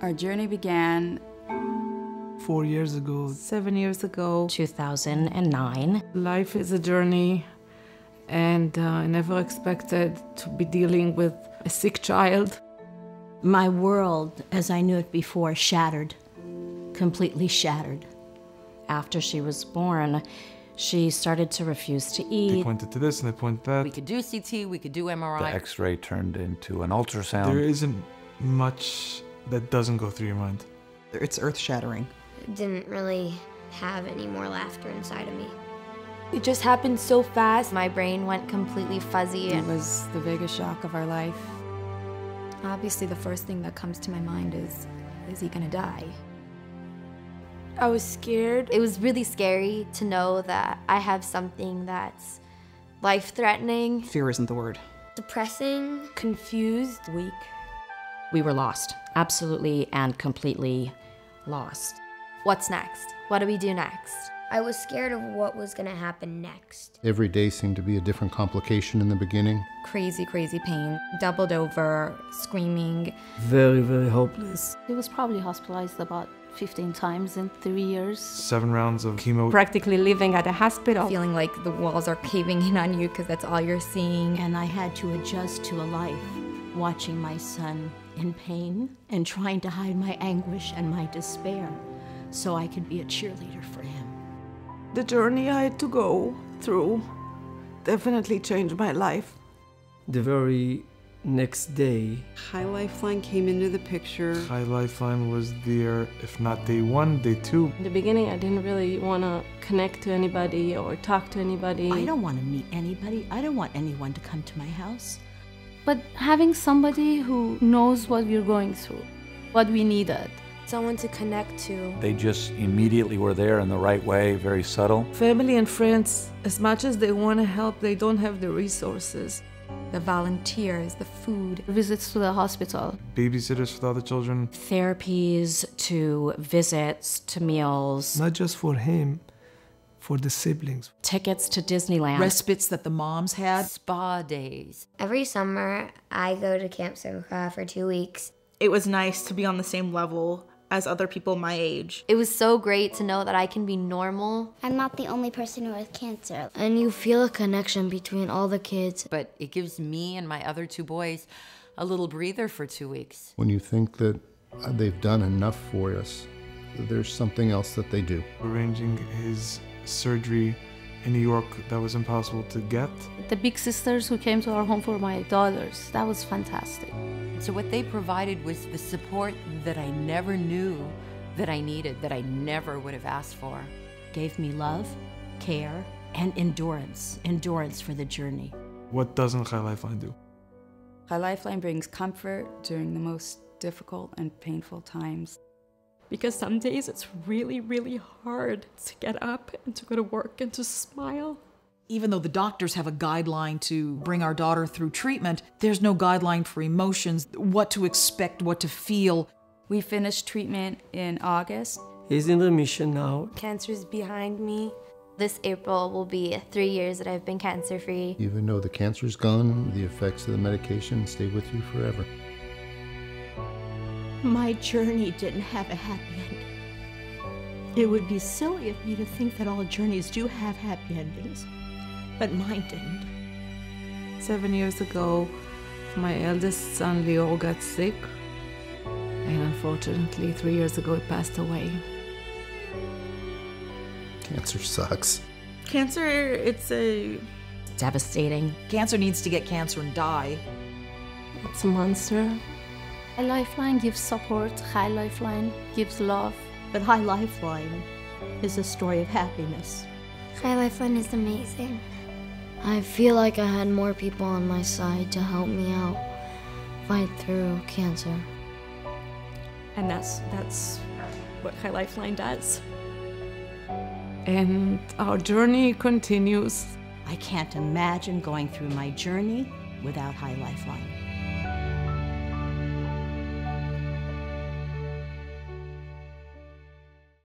Our journey began 4 years ago. 7 years ago. 2009. Life is a journey, and I never expected to be dealing with a sick child. My world, as I knew it before, shattered. Completely shattered. After she was born, she started to refuse to eat. They pointed to this and they pointed to that. We could do CT, we could do MRI. The X-ray turned into an ultrasound. There isn't much that doesn't go through your mind. It's earth-shattering. I didn't really have any more laughter inside of me. It just happened so fast. My brain went completely fuzzy. It was the biggest shock of our life. Obviously, the first thing that comes to my mind is he gonna die? I was scared. It was really scary to know that I have something that's life-threatening. Fear isn't the word. Depressing. Confused. Weak. We were lost, absolutely and completely lost. What's next? What do we do next? I was scared of what was gonna happen next. Every day seemed to be a different complication in the beginning. Crazy, crazy pain. Doubled over, screaming. Very, very hopeless. He was probably hospitalized about 15 times in 3 years. 7 rounds of chemo. Practically living at a hospital. Feeling like the walls are caving in on you because that's all you're seeing. And I had to adjust to a life, watching my son in pain and trying to hide my anguish and my despair so I could be a cheerleader for him. The journey I had to go through definitely changed my life. The very next day, High Lifeline came into the picture. High Lifeline was there, if not day 1, day 2. In the beginning, I didn't really want to connect to anybody or talk to anybody. I don't want to meet anybody. I don't want anyone to come to my house. But having somebody who knows what we're going through, what we needed. Someone to connect to. They just immediately were there in the right way, very subtle. Family and friends, as much as they want to help, they don't have the resources. The volunteers, the food. Visits to the hospital. Babysitters for the other children. Therapies to visits to meals. Not just for him, for the siblings. Tickets to Disneyland. Respites that the moms had. Spa days. Every summer, I go to Camp Simcha for 2 weeks. It was nice to be on the same level as other people my age. It was so great to know that I can be normal. I'm not the only person who has cancer. And you feel a connection between all the kids. But it gives me and my other 2 boys a little breather for 2 weeks. When you think that they've done enough for us, there's something else that they do. Arranging his surgery in New York that was impossible to get. The big sisters who came to our home for my daughters, that was fantastic. So what they provided was the support that I never knew that I needed, that I never would have asked for. Gave me love, care, and endurance. Endurance for the journey. What doesn't High Lifeline do? High Lifeline brings comfort during the most difficult and painful times. Because some days it's really, really hard to get up and to go to work and to smile. Even though the doctors have a guideline to bring our daughter through treatment, there's no guideline for emotions, what to expect, what to feel. We finished treatment in August. He's in remission now. Cancer's behind me. This April will be 3 years that I've been cancer-free. Even though the cancer's gone, the effects of the medication stay with you forever. My journey didn't have a happy ending. It would be silly of me to think that all journeys do have happy endings, but mine didn't. 7 years ago, my eldest son Leo got sick, and unfortunately 3 years ago he passed away. Cancer sucks. Cancer, it's devastating. Cancer needs to get cancer and die. It's a monster. High Lifeline gives support, High Lifeline gives love. But High Lifeline is a story of happiness. High Lifeline is amazing. I feel like I had more people on my side to help me out, fight through cancer. And that's what High Lifeline does. And our journey continues. I can't imagine going through my journey without High Lifeline.